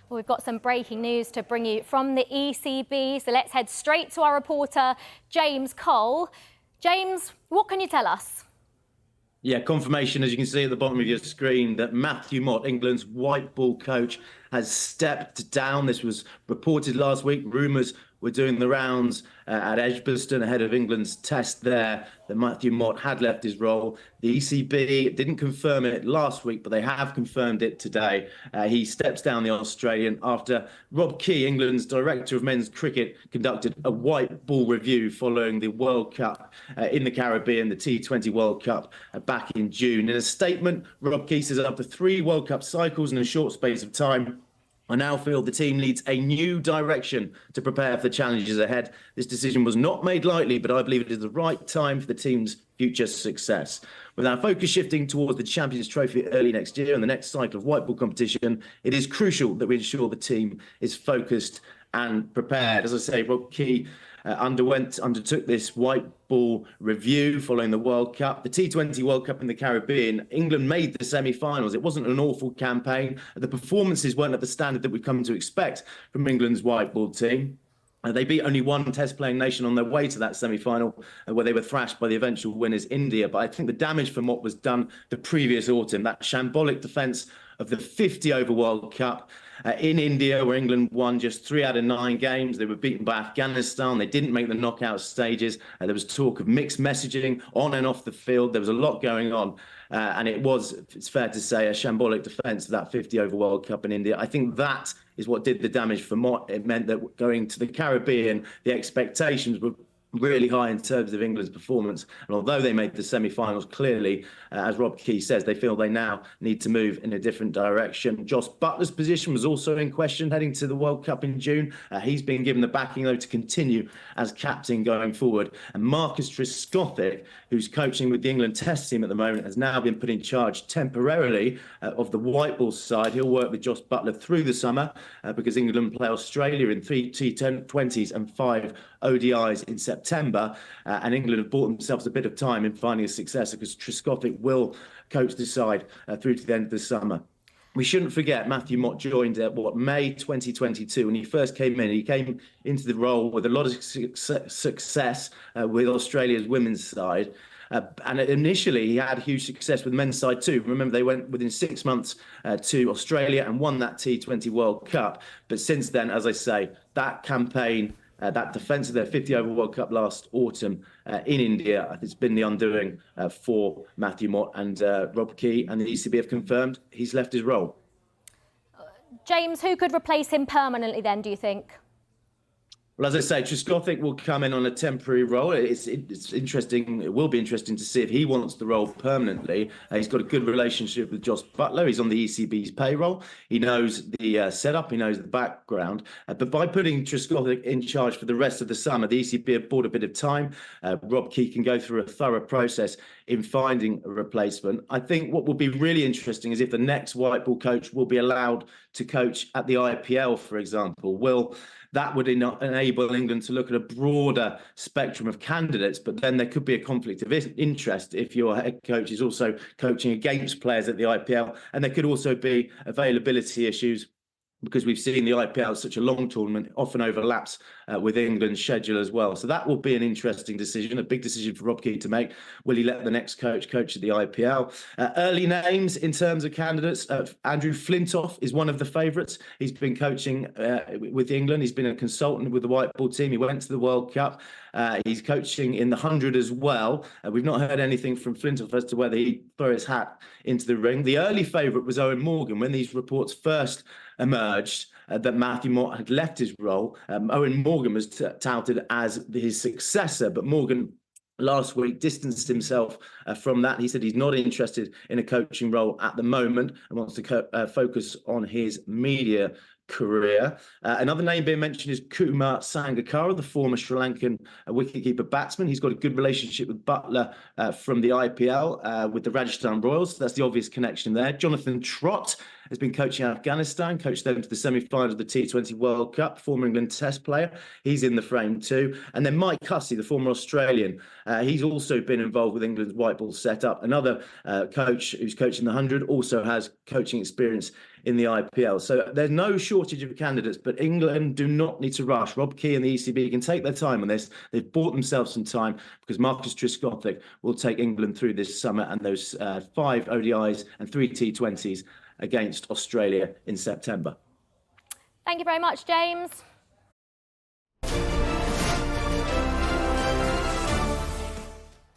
Well, we've got some breaking news to bring you from the ECB, so let's head straight to our reporter, James Cole. James, what can you tell us? Yeah, confirmation, as you can see at the bottom of your screen, that Matthew Mott, England's white ball coach, has stepped down. This was reported last week. Rumours were doing the rounds at Edgbaston ahead of England's test there that Matthew Mott had left his role. The ECB didn't confirm it last week, but they have confirmed it today. He steps down, the Australian, after Rob Key, England's director of men's cricket, conducted a white ball review following the World Cup in the Caribbean, the T20 World Cup back in June. In a statement, Rob Key says after 3 World Cup cycles in a short space of time, I now feel the team needs a new direction to prepare for the challenges ahead. This decision was not made lightly, but I believe it is the right time for the team's future success. With our focus shifting towards the Champions Trophy early next year and the next cycle of white ball competition, it is crucial that we ensure the team is focused and prepared. As I say, Rob Key undertook this white ball review following the World Cup. The T20 World Cup in the Caribbean, England made the semi-finals. It wasn't an awful campaign. The performances weren't at the standard that we've come to expect from England's white ball team. They beat only one test-playing nation on their way to that semi-final, where they were thrashed by the eventual winners, India. But I think the damage from what was done the previous autumn, that shambolic defence of the 50-over World Cup in India, where England won just 3 out of 9 games. They were beaten by Afghanistan. They didn't make the knockout stages. There was talk of mixed messaging on and off the field. There was a lot going on. And it's fair to say, a shambolic defence of that 50-over World Cup in India. I think that is what did the damage for Mott. It meant that going to the Caribbean, the expectations were really high in terms of England's performance. And although they made the semi-finals, clearly, as Rob Key says, they feel they now need to move in a different direction. Jos Buttler's position was also in question heading to the World Cup in June. He's been given the backing, though, to continue as captain going forward. And Marcus Trescothick, who's coaching with the England Test team at the moment, has now been put in charge temporarily of the white ball side. He'll work with Jos Buttler through the summer because England play Australia in 3 T20s and 5 ODIs in September, and England have bought themselves a bit of time in finding a successor because Trescothick will coach the side through to the end of the summer. We shouldn't forget Matthew Mott joined May 2022 when he first came in. He came into the role with a lot of success with Australia's women's side. And initially, he had huge success with men's side too. Remember, they went within 6 months to Australia and won that T20 World Cup. But since then, as I say, that campaign, that defence of their 50-over World Cup last autumn in India, it's been the undoing for Matthew Mott. And Rob Key and the ECB have confirmed he's left his role. James, who could replace him permanently then, do you think? Well, as I say, Trescothick will come in on a temporary role. It's interesting. It will be interesting to see if he wants the role permanently. He's got a good relationship with Jos Buttler. He's on the ECB's payroll. He knows the setup. He knows the background. But by putting Trescothick in charge for the rest of the summer, the ECB have bought a bit of time. Rob Key can go through a thorough process in finding a replacement. I think what will be really interesting is if the next white ball coach will be allowed to coach at the IPL, for example. That would enable England to look at a broader spectrum of candidates, but then there could be a conflict of interest if your head coach is also coaching against players at the IPL, and there could also be availability issues because we've seen the IPL as such a long tournament, often overlaps with England's schedule as well. So that will be an interesting decision, a big decision for Rob Key to make. Will he let the next coach coach at the IPL? Early names in terms of candidates, Andrew Flintoff is one of the favourites. He's been coaching with England. He's been a consultant with the white ball team. He went to the World Cup. He's coaching in the 100 as well. We've not heard anything from Flintoff as to whether he'd throw his hat into the ring. The early favourite was Owen Morgan. When these reports first emerged that Matthew Mott had left his role, Owen Morgan was touted as his successor, but Morgan last week distanced himself from that. He said he's not interested in a coaching role at the moment and wants to focus on his media career. Another name being mentioned is Kumar Sangakkara, the former Sri Lankan wicketkeeper batsman. He's got a good relationship with Buttler from the IPL with the Rajasthan Royals. So that's the obvious connection there. Jonathan Trott has been coaching Afghanistan, coached them to the semi-final of the T20 World Cup, former England Test player. He's in the frame too. And then Mike Hussey, the former Australian, he's also been involved with England's white ball setup. Another coach who's coaching the 100 also has coaching experience in the IPL. So there's no shortage of candidates, but England do not need to rush. Rob Key and the ECB can take their time on this. They've bought themselves some time because Marcus Trescothick will take England through this summer and those 5 ODIs and 3 T20s against Australia in September. Thank you very much, James.